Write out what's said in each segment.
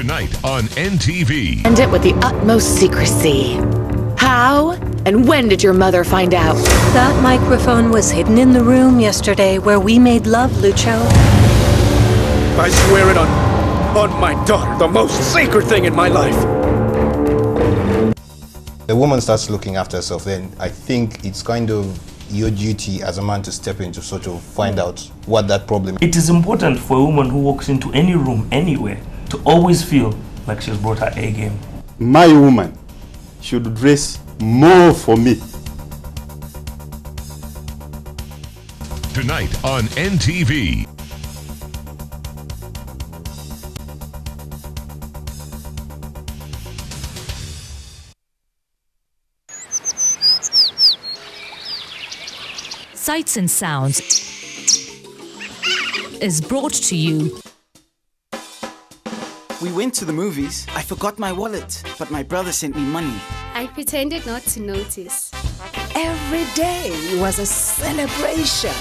Tonight on NTV. And it with the utmost secrecy. How and when did your mother find out? That microphone was hidden in the room yesterday where we made love, Lucho. I swear it on my daughter, the most sacred thing in my life. The woman starts looking after herself, then I think it's kind of your duty as a man to step in to sort of find out what that problem is. It is important for a woman who walks into any room, anywhere, to always feel like she's brought her A game. My woman should dress more for me. Tonight on NTV. Sights and Sounds is brought to you. We went to the movies. I forgot my wallet, but my brother sent me money. I pretended not to notice. Every day was a celebration.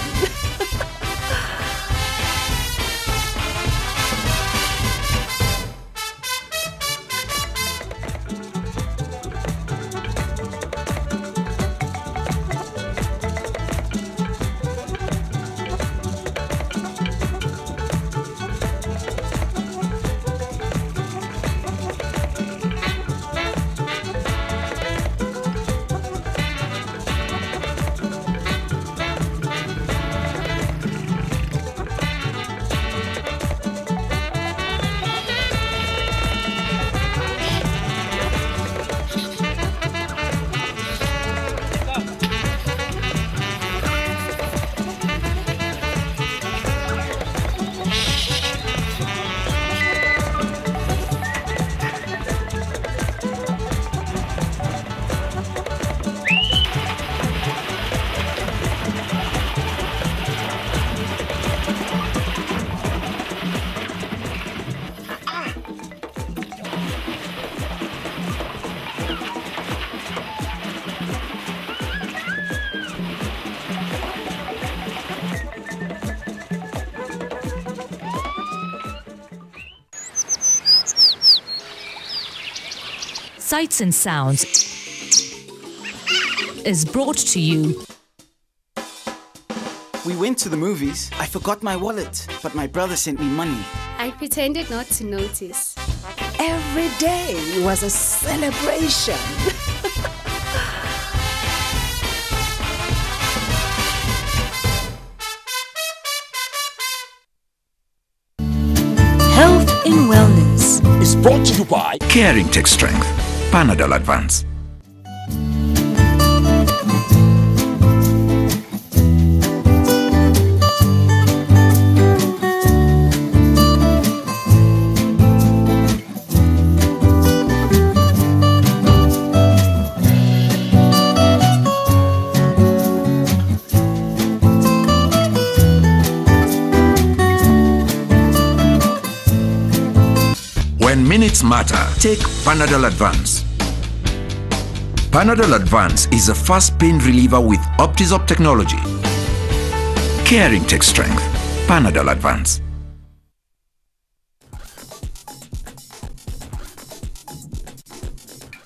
Sights and Sounds is brought to you. We went to the movies. I forgot my wallet, but my brother sent me money. I pretended not to notice. Every day was a celebration. Health and Wellness is brought to you by Caring Tech Strength, Panadol Advance. When minutes matter, take Panadol Advance. Panadol Advance is a fast pain reliever with Optizop technology. Caring Tech Strength, Panadol Advance.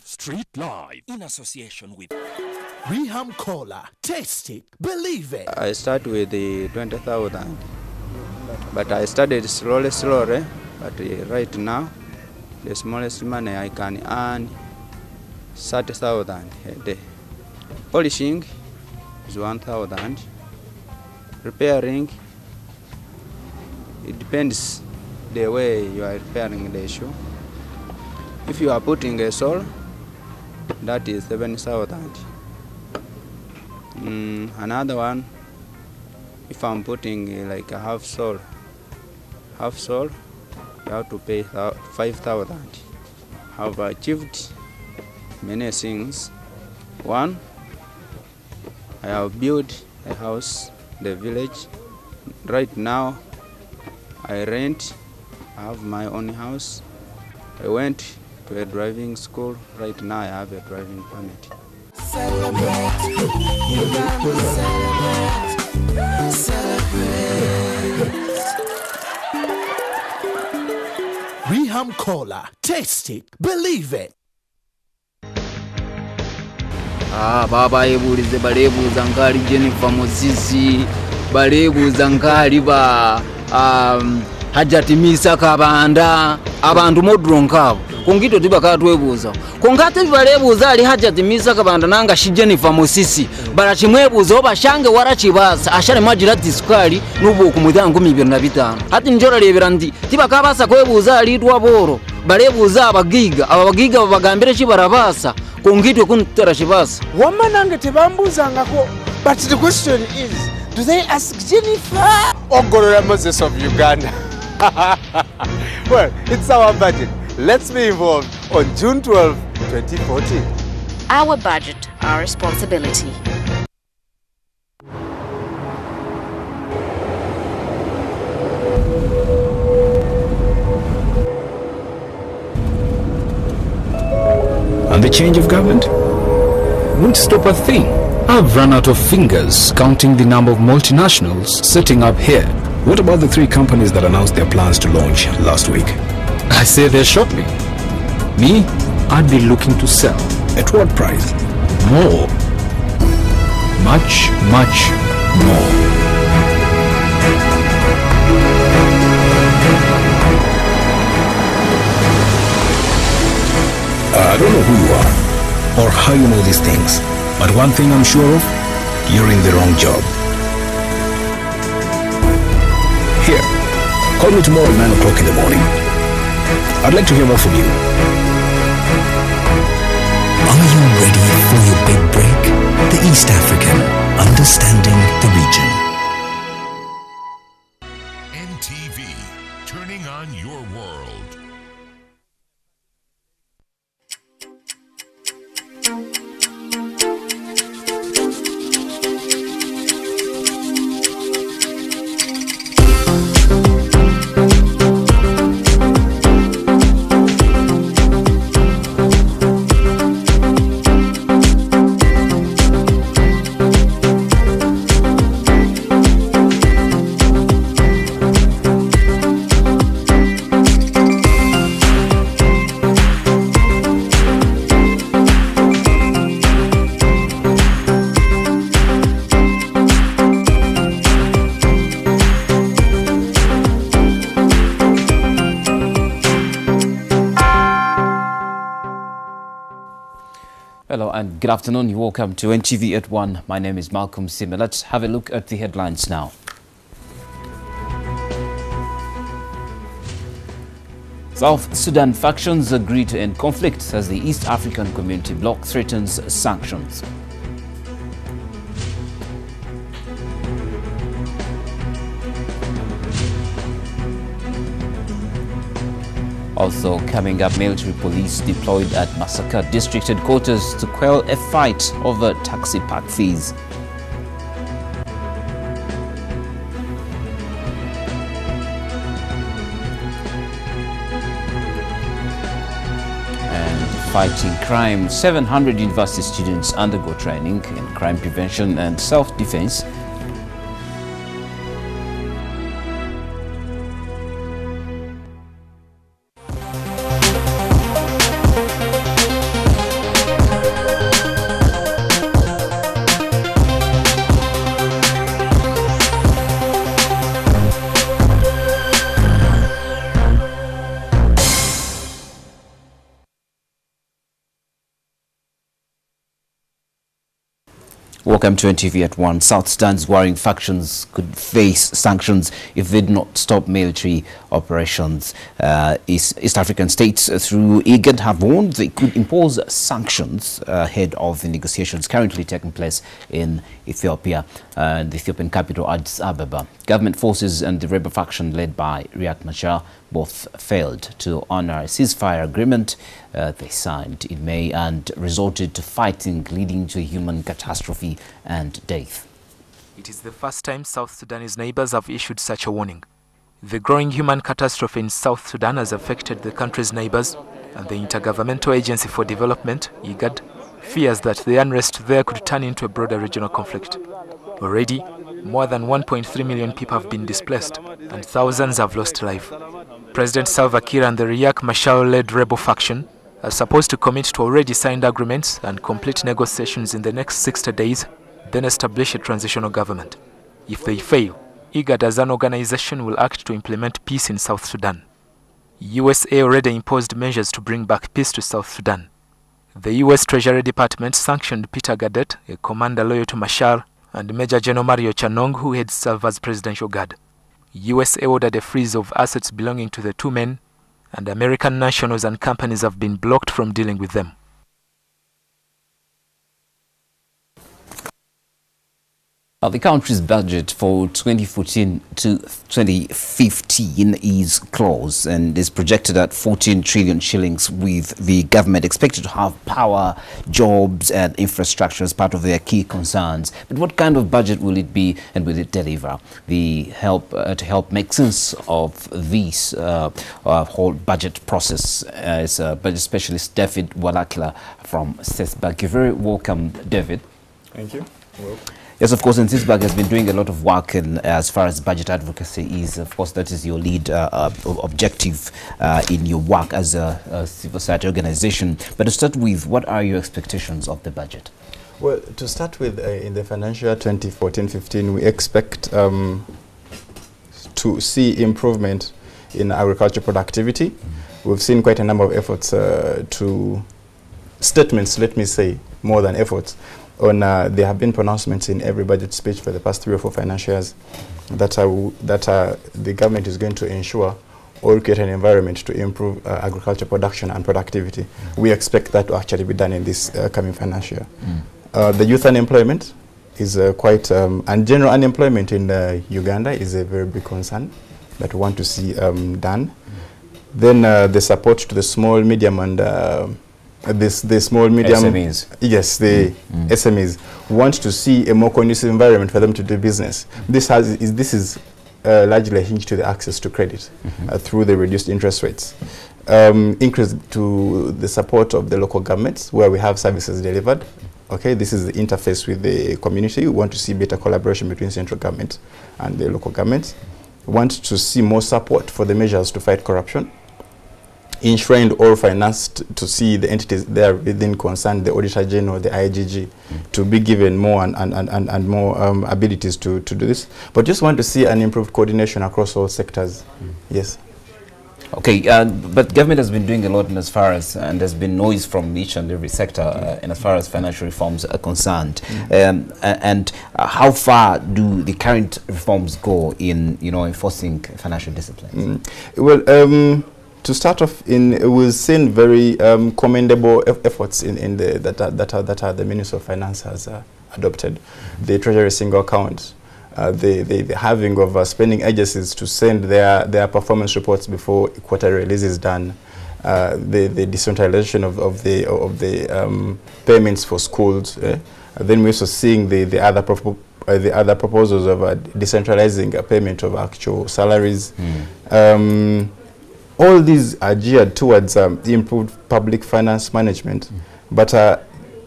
Street Live in association with Reham Cola. Taste it, believe it. I start with the 20,000, but I started slowly, but right now, the smallest money I can earn 30,000 a day. Polishing is 1,000. Repairing, it depends the way you are repairing the shoe. If you are putting a sole, that is 7,000. Another one, if I'm putting like a half sole, you have to pay 5,000. Have achieved many things. One, I have built a house, the village. Right now, I rent. I have my own house. I went to a driving school. Right now, I have a driving permit. Celebrate, you gotta celebrate. Reham Cola. Taste it. Believe it. Baba ebulize balebuuza ngali Jennifer Mosisi balebuuza ngali ba Hajati Masaka banda abantu modronka kongito tibaka twebuuza kongate balebuuza ali Hajati Masaka banda nanga shi Jennifer Mosisi barachimwebuuza obashange warachibasa ashale majira diskwali nubu kumudhangu 2025 hati njora lebera ndi tibaka basa kwebuuza ali twaboro balebuuza abagiga babagambire kibarabasa kongitwe kuntera shibasa wamanange tebambuzangako, but the question is, do they ask Jennifer or Gorilla Moses of Uganda? Well, it's our budget. Let's be involved on June 12, 2014. Our budget, our responsibility. And the change of government won't stop a thing. I've run out of fingers counting the number of multinationals setting up here. What about the 3 companies that announced their plans to launch last week? I say they're shopping. Me, I'd be looking to sell. At what price? More. Much, much more. I don't know who you are or how you know these things, but one thing I'm sure of, you're in the wrong job. Here, call me tomorrow at 9 o'clock in the morning. I'd like to hear more from you. Are you ready for your big break? The East African, understanding the region. NTV, turning on your world. Hello and good afternoon. You're welcome to NTV at One. My name is Malcolm Sima. Let's have a look at the headlines now. South Sudan factions agree to end conflict as the East African Community bloc threatens sanctions. Also coming up, military police deployed at Masaka district headquarters to quell a fight over taxi park fees. And fighting crime, 700 university students undergo training in crime prevention and self-defense. Welcome to NTV at One. South Sudan's warring factions could face sanctions if they do not stop military operations. East African states through IGAD have warned they could impose sanctions ahead of the negotiations currently taking place in Ethiopia and the Ethiopian capital Addis Ababa. Government forces and the rebel faction led by Riek Machar both failed to honor a ceasefire agreement they signed in May and resorted to fighting, leading to a human catastrophe and death. It is the first time South Sudanese neighbors have issued such a warning. The growing human catastrophe in South Sudan has affected the country's neighbors, and the Intergovernmental Agency for Development, IGAD, fears that the unrest there could turn into a broader regional conflict. Already, more than 1.3 million people have been displaced and thousands have lost life. President Salva Kiir and the Riek Machar-led rebel faction are supposed to commit to already signed agreements and complete negotiations in the next 60 days, then establish a transitional government. If they fail, IGAD as an organization will act to implement peace in South Sudan. USA already imposed measures to bring back peace to South Sudan. The US Treasury Department sanctioned Peter Gadet, a commander loyal to Machar, and Major General Mario Chanong, who had served as presidential guard. USA ordered a freeze of assets belonging to the two men, and American nationals and companies have been blocked from dealing with them. The country's budget for 2014 to 2015 is close and is projected at 14 trillion shillings, with the government expected to have power, jobs and infrastructure as part of their key concerns. But what kind of budget will it be, and will it deliver? To help make sense of this whole budget process is budget specialist David Walakila from CISBAG. You're very welcome, David. Thank you. Welcome. Yes, of course, and CISBAG has been doing a lot of work as far as budget advocacy is. Of course, that is your lead objective in your work as a civil society organization. But to start with, what are your expectations of the budget? Well, to start with, in the financial year 2014-15, we expect to see improvement in agriculture productivity. We've seen quite a number of efforts statements, let me say, more than efforts. There have been pronouncements in every budget speech for the past 3 or 4 financial years that the government is going to ensure or create an environment to improve agriculture production and productivity. We expect that to actually be done in this coming financial year. The youth unemployment is and general unemployment in Uganda is a very big concern that we want to see done. Then the support to the small, medium and the small, medium SMEs. Yes, the SMEs want to see a more conducive environment for them to do business. This is largely hinged to the access to credit through the reduced interest rates. Increase to the support of the local governments where we have services delivered. Okay, this is the interface with the community. We want to see better collaboration between central government and the local governments. We want to see more support for the measures to fight corruption. Enshrined or financed to see the entities there within concern, the Auditor General, the IGG, to be given more and more abilities to do this. But just want to see an improved coordination across all sectors. Yes. Okay, but government has been doing a lot in as far as, and there's been noise from each and every sector in as far as financial reforms are concerned. And how far do the current reforms go in, enforcing financial discipline? Well, to start off, we've seen very commendable efforts in that the Ministry of Finance has adopted. The Treasury single account, the having of spending agencies to send their performance reports before quarterly release is done. The decentralization of the payments for schools. Then we're also seeing the other proposals of decentralizing a payment of actual salaries. All these are geared towards improved public finance management, but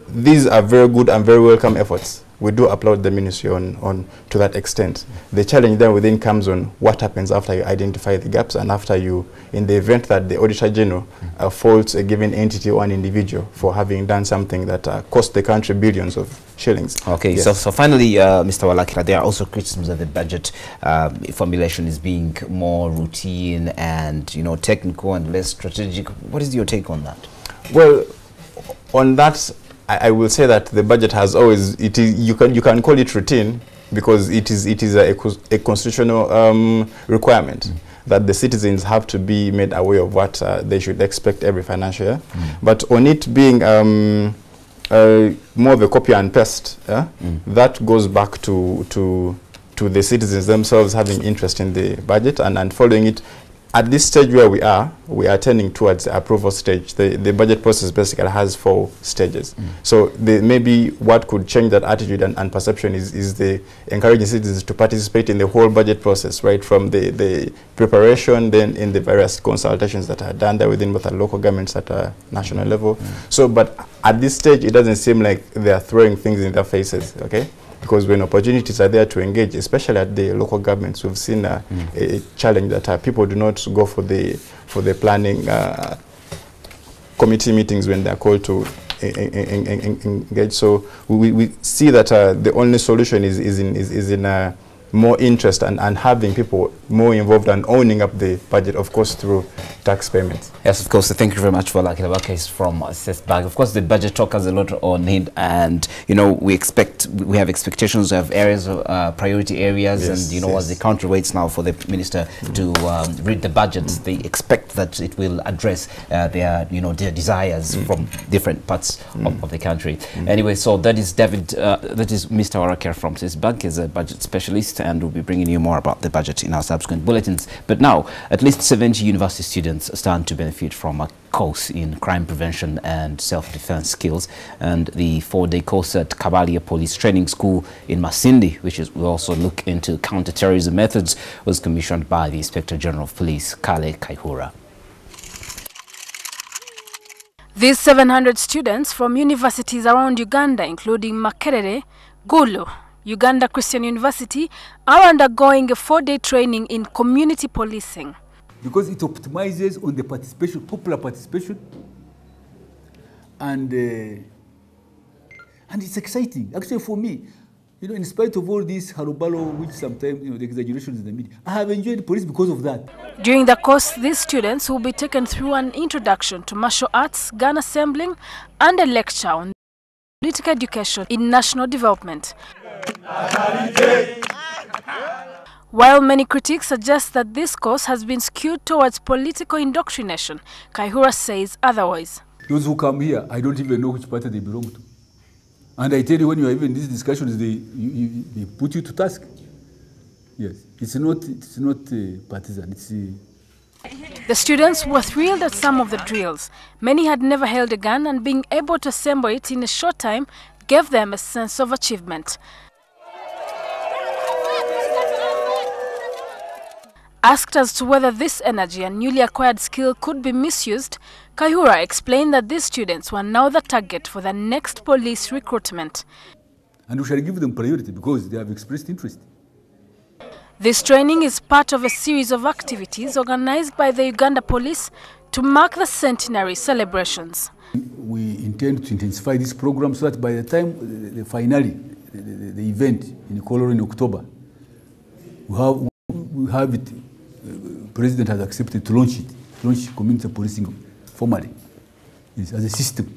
these are very good and very welcome efforts. We do applaud the ministry on to that extent. The challenge then within comes on what happens after you identify the gaps and after you, in the event that the Auditor General faults a given entity or an individual for having done something that cost the country billions of shillings. Okay, yes. so finally, Mr. Walakila, there are also criticisms that the budget formulation is being more routine and technical and less strategic. What is your take on that? Well, on that, I will say that the budget has always, you can call it routine because it is a constitutional requirement that the citizens have to be made aware of what they should expect every financial year. But on it being more of a copy and paste, that goes back to the citizens themselves having interest in the budget and following it. At this stage where we are turning towards the approval stage. The budget process basically has 4 stages. So maybe what could change that attitude and perception is the encouraging citizens to participate in the whole budget process, right from the preparation, then in the various consultations that are done there within both the local governments at a national level. So, but at this stage, it doesn't seem like they are throwing things in their faces, okay? because when opportunities are there to engage, especially at the local governments, we've seen a challenge that people do not go for the planning committee meetings when they're called to engage. So we see that the only solution is in more interest and having people more involved and owning up the budget, of course, through tax payments. Yes, of course. Thank you very much for that case from Seth Bag. Of course, the budget talk has a lot on it, and we have expectations of areas, priority areas, yes, and as the country waits now for the minister to read the budget, they expect that it will address their desires from different parts of the country. Anyway, so that is David, that is Mr. Orakera from Seth Bag, is a budget specialist, and we'll be bringing you more about the budget in our subsequent bulletins. But now, at least 70 university students stand to benefit from a course in crime prevention and self-defense skills, and the 4-day course at Kabalia Police Training School in Masindi, which will also look into counter-terrorism methods, was commissioned by the Inspector General of Police, Kale Kaihura. These 700 students from universities around Uganda, including Makerere, Gulu, Uganda Christian University, are undergoing a 4-day training in community policing. Because it optimizes on the participation, popular participation, and it's exciting. Actually, for me, in spite of all this harubalo, which sometimes the exaggerations in the media, I have enjoyed police because of that. During the course, these students will be taken through an introduction to martial arts, gun assembling, and a lecture on political education in national development. While many critics suggest that this course has been skewed towards political indoctrination, Kaihura says otherwise. Those who come here, I don't even know which party they belong to. And I tell you, when you are even in these discussions, they put you to task. Yes, it's not partisan. The students were thrilled at some of the drills. Many had never held a gun, and being able to assemble it in a short time gave them a sense of achievement. Asked as to whether this energy and newly acquired skill could be misused, Kaihura explained that these students were now the target for the next police recruitment. And we shall give them priority because they have expressed interest. This training is part of a series of activities organized by the Uganda Police to mark the centenary celebrations. We intend to intensify this program so that by the time the finale, the event in Koloro in October, we have it. President has accepted to launch community policing formally as a system.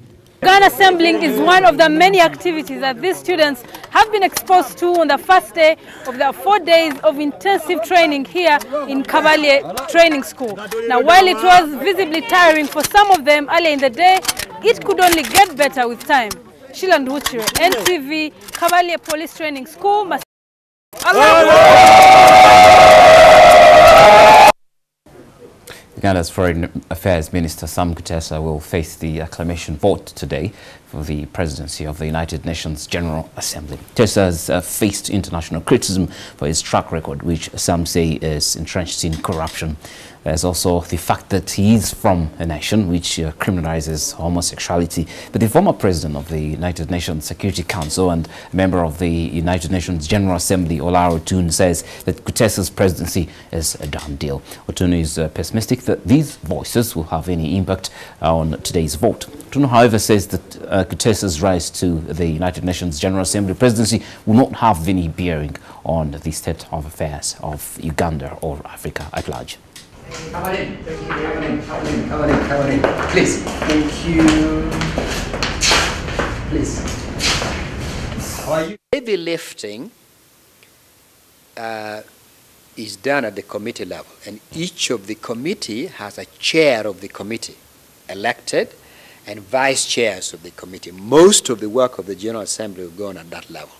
Gun assembling is one of the many activities that these students have been exposed to on the first day of their 4 days of intensive training here in Kabalia Training School. Now, while it was visibly tiring for some of them early in the day, it could only get better with time. Shilan Huchire, NTV, Kabalia Police Training School. Uganda's Foreign Affairs Minister Sam Kutesa will face the acclamation vote today for the presidency of the United Nations General Assembly. Kutesa has faced international criticism for his track record, which some say is entrenched in corruption. There's also the fact that he is from a nation which criminalizes homosexuality. But the former president of the United Nations Security Council and member of the United Nations General Assembly, Olaro Otun, says that Kutesa's presidency is a done deal. Otun is pessimistic that these voices will have any impact on today's vote. Otun, however, says that Kutesa's rise to the United Nations General Assembly presidency will not have any bearing on the state of affairs of Uganda or Africa at large. Come on in. Please. Thank you. Please. How are you? Heavy lifting is done at the committee level, and each of the committee has a chair of the committee elected and vice chairs of the committee. Most of the work of the General Assembly will go on at that level.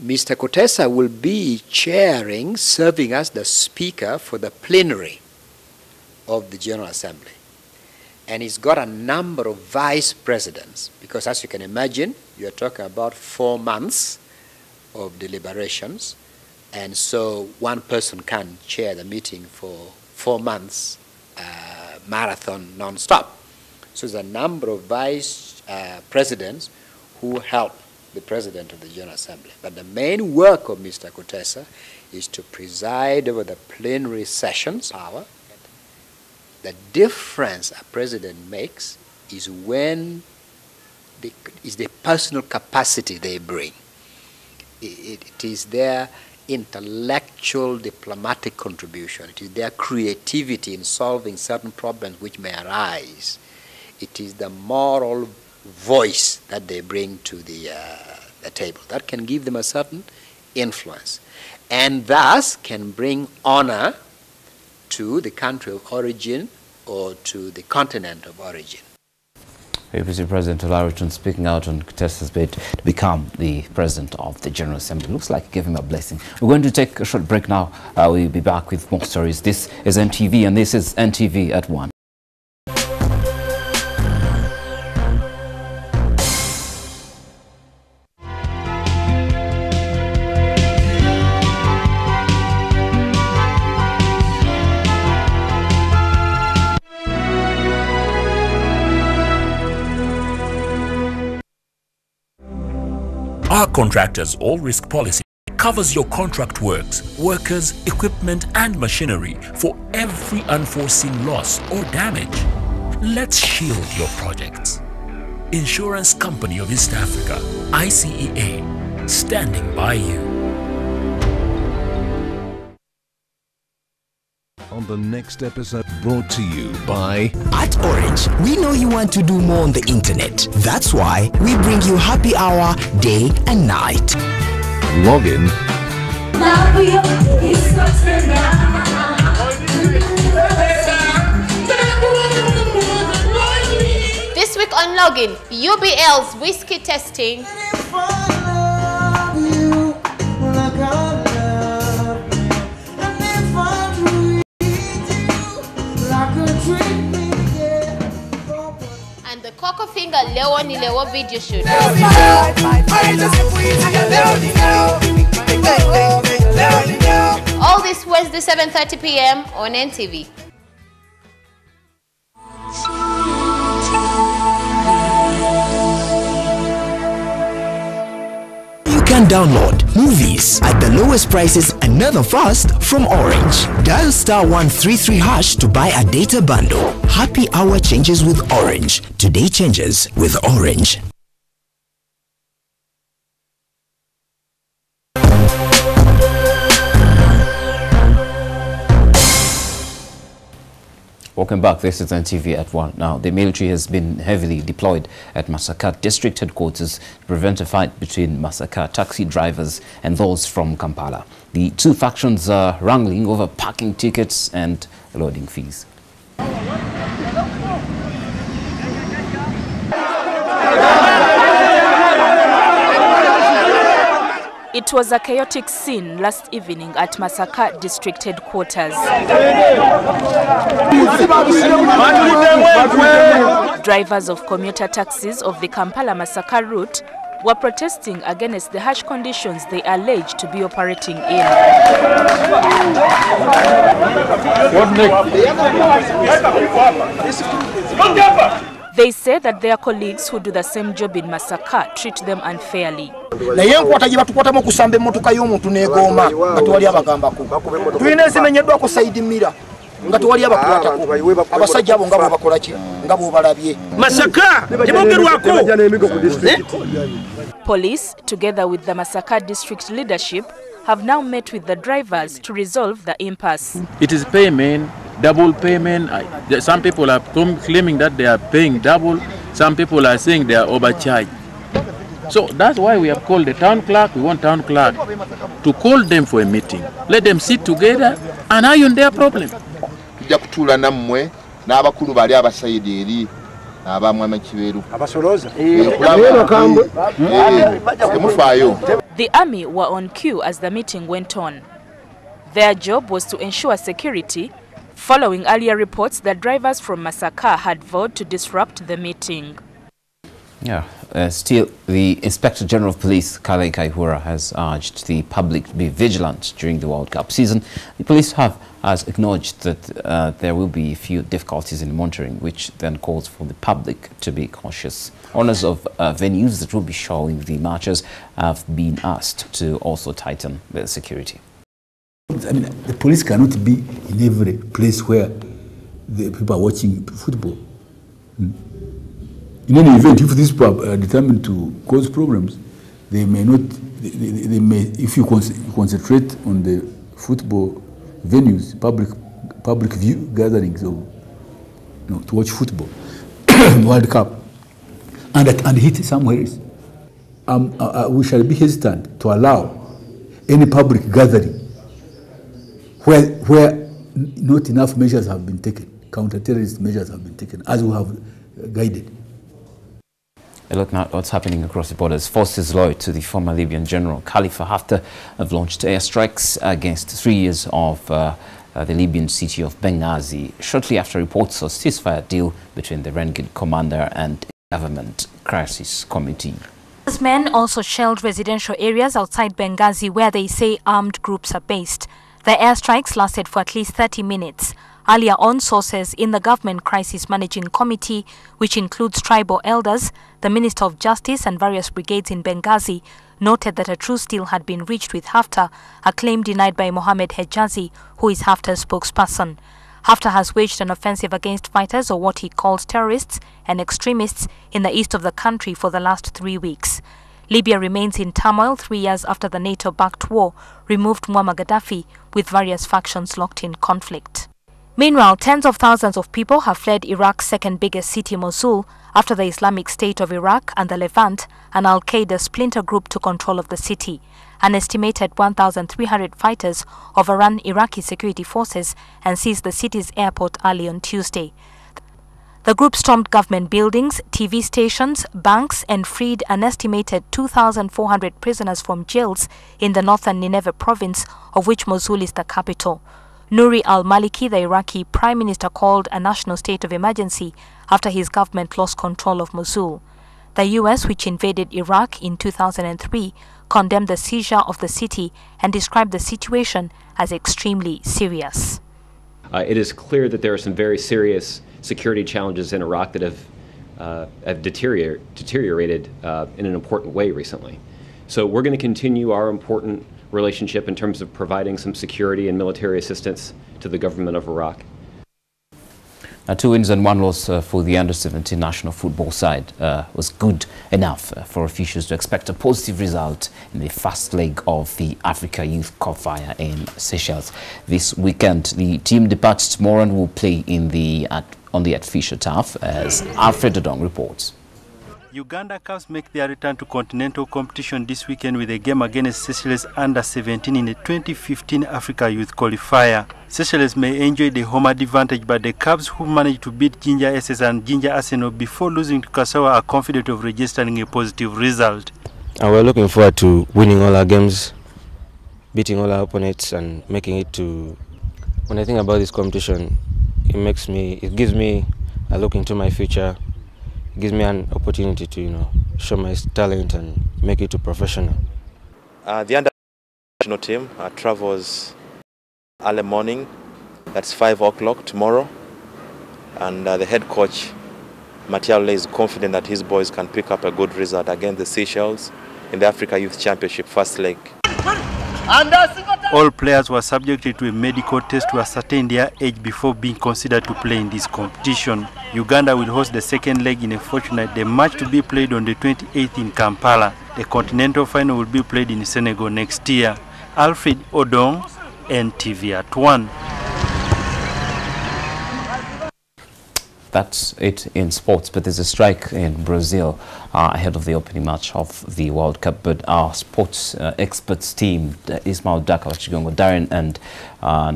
Mr. Kutesa will be chairing, serving as the speaker for the plenary of the General Assembly. And he's got a number of vice presidents, because as you can imagine, you're talking about 4 months of deliberations. And so one person can chair the meeting for 4 months, marathon non-stop. So there's a number of vice presidents who help the President of the General Assembly. But the main work of Mr. Kutesa is to preside over the plenary sessions power. The difference a president makes is when is the personal capacity they bring. It is their intellectual diplomatic contribution. It is their creativity in solving certain problems which may arise. It is the moral voice that they bring to the table that can give them a certain influence, and thus can bring honor to the country of origin or to the continent of origin. APC President Olariton speaking out on Kutesa's bid to become the President of the General Assembly. Looks like he gave him a blessing. We're going to take a short break now. We'll be back with more stories. This is NTV, and this is NTV at One. Our contractors' all-risk policy covers your contract works, workers, equipment and machinery for every unforeseen loss or damage. Let's shield your projects. Insurance Company of East Africa, ICEA, standing by you. On the next episode, brought to you by... At Orange, we know you want to do more on the internet. That's why we bring you happy hour day and night. Log in. This week on Login, UBL's whiskey testing. And the Coco Finger Leoni Lewo video shoot. All this Wednesday 7:30 p.m. on NTV. You can download movies at the lowest prices another fast from Orange. Dial *133# to buy a data bundle. Happy hour changes with Orange. Today changes with Orange. Welcome back. This is NTV at One. Now, the military has been heavily deployed at Masaka district headquarters to prevent a fight between Masaka taxi drivers and those from Kampala. The two factions are wrangling over parking tickets and loading fees. It was a chaotic scene last evening at Masaka district headquarters. Drivers of commuter taxis of the Kampala-Masaka route were protesting against the harsh conditions they allege to be operating in. They say that their colleagues who do the same job in Masaka treat them unfairly. Police, together with the Masaka district leadership, have now met with the drivers to resolve the impasse. It is payment, double payment. Some people are claiming that they are paying double. Some people are saying they are overcharged. So that's why we have called the town clerk. We want town clerk to call them for a meeting. Let them sit together and iron their problem. The army were on cue as the meeting went on. Their job was to ensure security, following earlier reports that drivers from Masaka had vowed to disrupt the meeting. Yeah, still, the Inspector General of Police, Kale Kaihura, has urged the public to be vigilant during the World Cup season. The police have has acknowledged that there will be a few difficulties in monitoring, which then calls for the public to be cautious. Owners of venues that will be showing the matches have been asked to also tighten their security. I mean, the police cannot be in every place where the people are watching football. In any event, if these people are determined to cause problems, they may not. They may, if you concentrate on the football venues, public view gatherings, or to watch football, World Cup, and hit somewhere else, we shall be hesitant to allow any public gathering where not enough measures have been taken, counter-terrorist measures have been taken, as we have guided. Looking at what's happening across the borders, forces loyal to the former Libyan general Khalifa Haftar have launched airstrikes against 3 years of the Libyan city of Benghazi, shortly after reports of ceasefire deal between the renegade commander and government crisis committee. These men also shelled residential areas outside Benghazi where they say armed groups are based. The airstrikes lasted for at least 30 minutes. Earlier on, sources in the Government Crisis Managing Committee, which includes tribal elders, the Minister of Justice and various brigades in Benghazi, noted that a truce deal had been reached with Haftar, a claim denied by Mohamed Hejazi, who is Haftar's spokesperson. Haftar has waged an offensive against fighters, or what he calls terrorists and extremists, in the east of the country for the last 3 weeks. Libya remains in turmoil 3 years after the NATO-backed war removed Muammar Gaddafi, with various factions locked in conflict. Meanwhile, tens of thousands of people have fled Iraq's second biggest city, Mosul, after the Islamic State of Iraq and the Levant, an al-Qaeda splinter group, took control of the city. An estimated 1,300 fighters overran Iraqi security forces and seized the city's airport early on Tuesday. The group stormed government buildings, TV stations, banks, and freed an estimated 2,400 prisoners from jails in the northern Nineveh province, of which Mosul is the capital. Nouri al-Maliki, the Iraqi prime minister, called a national state of emergency after his government lost control of Mosul. The US, which invaded Iraq in 2003, condemned the seizure of the city and described the situation as extremely serious. It is clear that there are some very serious security challenges in Iraq that have deteriorated in an important way recently. So we're going to continue our important relationship in terms of providing some security and military assistance to the government of Iraq. 2 wins and 1 loss for the under-17 national football side was good enough for officials to expect a positive result in the first leg of the Africa Youth Qualifier in Seychelles. This weekend, the team departs tomorrow and will play in on the artificial turf, as Alfred Odong reports. Uganda Cubs make their return to continental competition this weekend with a game against Seychelles under-17 in the 2015 Africa Youth Qualifier. Seychelles may enjoy the home advantage, but the Cubs, who managed to beat Ginger SS and Ginger Arsenal before losing to Kasawa, are confident of registering a positive result. We're looking forward to winning all our games, beating all our opponents, and making it to... When I think about this competition, it gives me a look into my future. It gives me an opportunity to, show my talent and make it to professional. The under-national team travels early morning. That's 5 o'clock tomorrow. And the head coach, Matiale, is confident that his boys can pick up a good result against the Seychelles in the Africa Youth Championship first leg. All players were subjected to a medical test to ascertain their age before being considered to play in this competition. Uganda will host the second leg in a fortnight, the match to be played on the 28th in Kampala. The continental final will be played in Senegal next year. Alfred Odong, NTV at One. That's it in sports, but there's a strike in Brazil ahead of the opening match of the World Cup. But our sports experts team, Ismail Dakar, Chigongo, Darren, and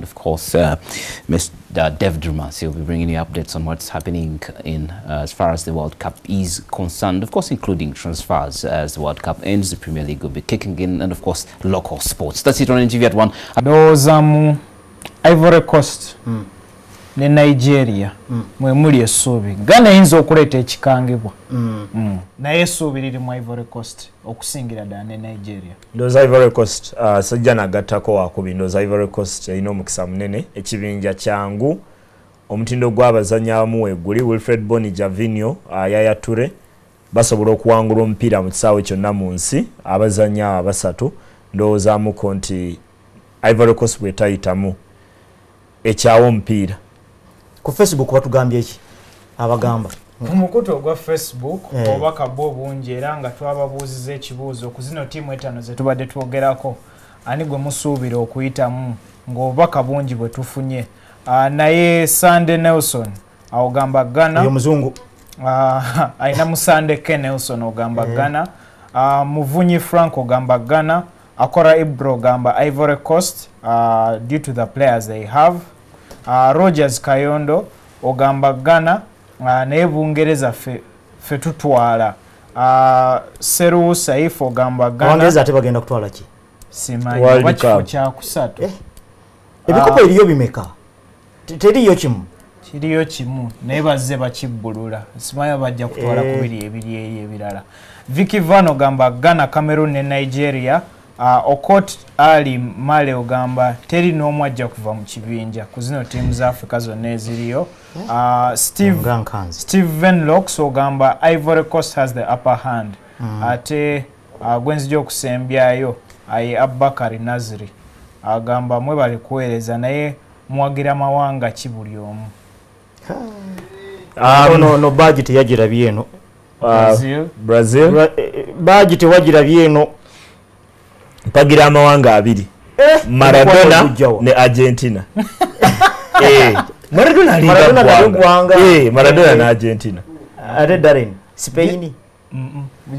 of course, Mr. Dev Drumas, will be bringing you updates on what's happening in as far as the World Cup is concerned, of course, including transfers as the World Cup ends. The Premier League will be kicking in, and of course, local sports. That's it on NTV at One. There was Ivory Coast. ne Nigeria mwe muli essuubi. Ghana eyinza okuleeta ekikangibwa naye essuubi liri mu Ivory Coast okusingira ddala ne Nigeria. Ndowooza Ivory Coast sajja nagattako wakubi. Ndowooza Ivory Coast erina omukisa munene. Ekibinja kyangu omutindo gw'abazannyi abamu wegguli. Wilfred Boni Javinho, Yaya Toure basobola okuwangula omupiira mu kisaawe kyonna mu nsi. Abazannyi abo basatu ndowoozamuko nti Ivory Coast bwetayitamu ekyawo omupiira. Ku Facebook batugambye ki abagamba Umukuto ogwa Facebook obubaka bwo bungi era nga twababuuziza ekibuuzo ku zino ttiimu etaano ze tubadde twogerako ani gwe musuubira okuyitamu ng'obubaka bungi bwe tufunye. Naye Sande Nelson ogamba Ghana oyo muzungu ayina Musande Ke Nelson ogamba Ghana. Muvunyi Frank ogamba Ghana. Akora Ibro ogamba Ivory Coast due to the players they have. Rogers Kayondo ogamba Ghana. Naye Bungereza fe tutwala. Seru Saif ogamba Ghana. Bungereza ate bagenda kutwala ki? Simanyi bakifo kya kusatu. Ebikopo eriyo bimeka? Teriyo kimu. Kiriyo kimu naye bazze bakibbulula. Simanyi bajja kutwala kubiri ebiri ebirala. Vicky Van ogamba Ghana, Cameroon ne Nigeria. Okot Ali Male ogamba teri n'omu ajja kuva mu kibinja ku zino ttiimu za Africa zonna eziriyo. Steven Locks ogamba Ivory Coast has the upper hand. Ate gwenzija okusembyayo aye Abubakar Nazri agamba mwe bali kuweereza naye mwagira mawanga ki buli omu. No budget yagirabye eno. Brazil budget wagirabye eno. Mpagira amawanga abiri. Maradona ne Argentina. Maradona aligwanga. Maradona na Argentina. Ate Darren Spain.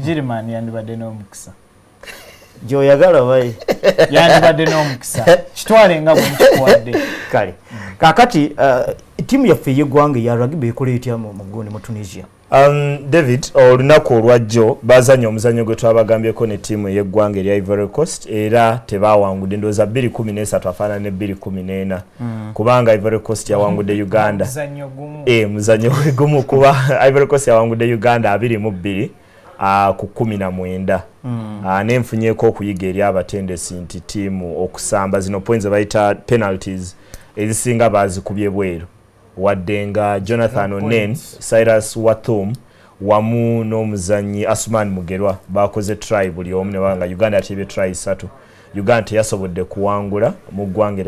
Germany yandibadde n'omukisa. Jo yagala bayi. Yandibadde n'omukisa. Kitwale nga bwe kale. Kakati timu yaffe y'eggwanga ya rugby ekola etya mu mugoni mu Tunisia. David olunaku olwajjo bazanya omuzannyo gwe twabagambyeko ne ttiimu y'eggwanga erya Ivory Coast era tebawangudde ndowooza 2-13 afaanana ne 2-14 kubanga Ivory Coast yawangudde Uganda muzannyo gumu kuba Ivory Coast yawangudde Uganda 2-2 ku 19 nenfunyeeko okuyiga eri abatendesi nti ttiimu okusamba zino points bayita penalties ezisinga bazikubye bweru waddenga Jonathan Onen, Cyrus Wathum wamu n'omuzannyi Asuman Mugerwa bakoze try buli omu ne wanga Uganda yatibye try 3. Uganda teyasobodde kuwangula mu ggwanga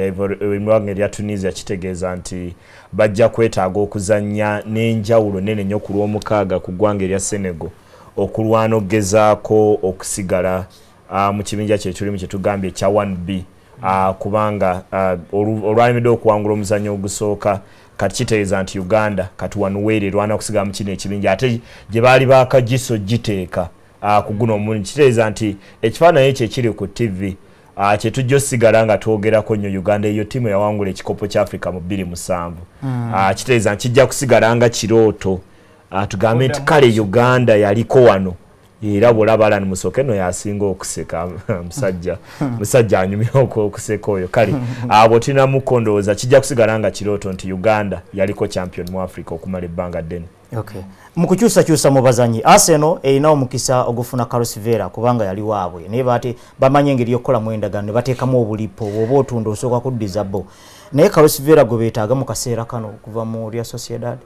erya Tunisia kitegeeza nti bajja kwetaaga okuzannya n'enjawulo nene nnyo ku lw'omukaaga ku ggwanga erya Senegal okulwana okugezaako okusigala mu kibinja kye tulimu kye tugambye ekya 1B kubanga olwanyumidde okuwangula omuzannyo ogusooka kati kitegeeza nti Uganda kati wanuweere erwana okusigala mu kino ekibinja ate gye baali baakagiso giteeka ku guno omulundi kitegeeza nti ekifaananyi ekyo ekiri ku TV kye tujja osigala nga twogerako nnyo Uganda eyo ttiimu yawangula ekikopo kya Africa mu 2007 kitegeeza nti kijja kusigala nga kirooto tugambe nti kale Uganda yaliko wano era bw'olaba Alan Musoke no yasinga okuseka musajja anyumira okuseka oyo kale abo tulina mukondooza kijja kusigala nga kirooto nti Uganda yaliko champion mu Africa okumala ebbanga ddene. Okay. Mukukyusa mu bazanyi Arsenal erina omukisa ogufuna Carlos Vera kubanga yali waabwe naye bate bamanye engeri y'okukola mu endagaano ne bateekamu obulipo oba otunda osooka kuddiza bo naye Carlos Vera gwe beetaaga mu kaseera kano okuva mu Real Sociedad.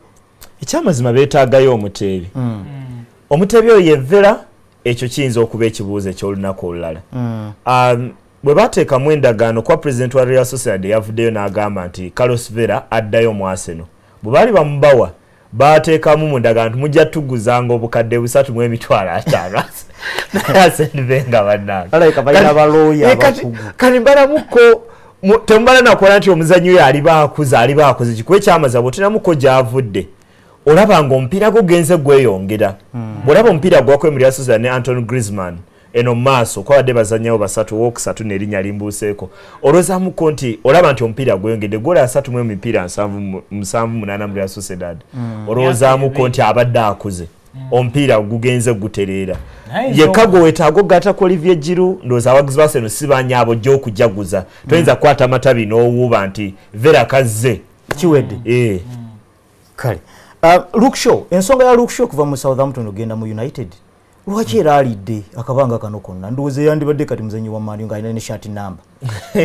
Ekyamazima beetaagayo omuteebi. Omuteebi oyo ye Vera ekyo kiyinza okuba ekibuuzo eky'olunaku olulala. Bwe bateekamu endagaano kwa president wa Real Sociedad yavuddeyo n'agamba nti Carlos Vera addayo mu Arsenal. Bwe baali bamubawa bateekamu mu ndagaano mujja tuguzanga obukadde 3,500. Arsene Wenger bannange. Kati mbalamuko tembala nakola nti omuzannyi oyo ali baakuze kikuwe kyamaza bw'otinamuko gy'avudde. Olaba ng'omupiira gugenze gweyongera. Bw'olaba omupiira gwakwe mu Real Sociedad ne Antoine Griezmann eno maaso kwabadde bazannyawo basatu wookusatu n'erinnya limbuuseeko. Olowoozamuko nti olaba nti omupiira gweyongedde gwola 3 mu emipiira 7-8 mu Real Sociedad. Olowoozamuko nti abadde akuze. Omupiira gugenze gutereera. Yekka gwe weetaaga ogattako Olivier Giroud ndowooza abaguzi b'Arsenal si banyaabo gy'okujaguza. Toyinza kukwata amatabi n'owuuba nti Vera kazze kiwedde kale Luke Shaw ensonga ya Luke Shaw kuva mu Southampton ogenda mu United lwaki era alidde akabanga kano konna ndowooza yandibadde kati muzanyi wa Man U nga alina ne shirt number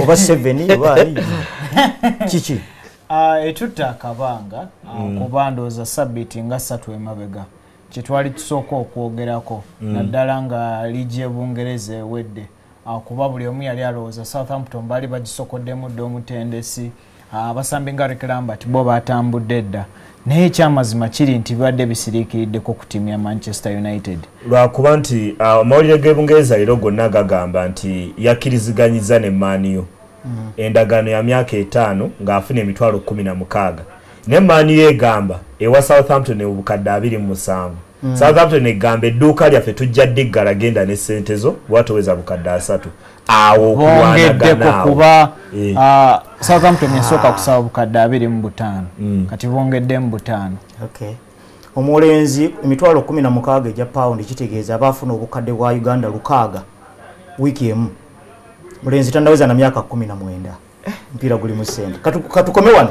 oba 7 oba kiki etutta akabanga kuba ndowooza sabiti nga 3 emabega kyetwali tusooka okwogerako naddala nga ligi y'Ebungereza ewedde kuba buli omu yali alowooza Southampton bali bagisokoddemu dda omutendesi abasambi nga Rick Lambert bo batambudde dda naye ekyamazima kiri nti bibadde bisiriikiriddeko ku ttiimu ya Manchester United lwakuba nti amawulire g'Ebungereza leero gonna gagamba nti yakkiriziganyiza ne Man U endagaano ya myaka 5 ng'afuna emitwalo 16 ne Man U egamba ewa Southampton obukadde 27 Southampton egamba edduuka lyaffe tujja ddiggala genda ne ssente zo bwatoweza bukadde 3 awo bongeddeko kuba Southampton esooka kusaba bukadde 25 kati bongeddemu 5 omulenzi emitwalo 16 egya pound kitegeeza abaafuna obukadde bwa Uganda 6 wiiki emu mulenzi tandaweza na myaka 19 mpira guli mu ssente katukome wano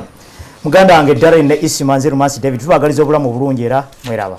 muganda wange Darren ne Isimanzi Rumasi David tubagaliza obulamu bulungi era mweraba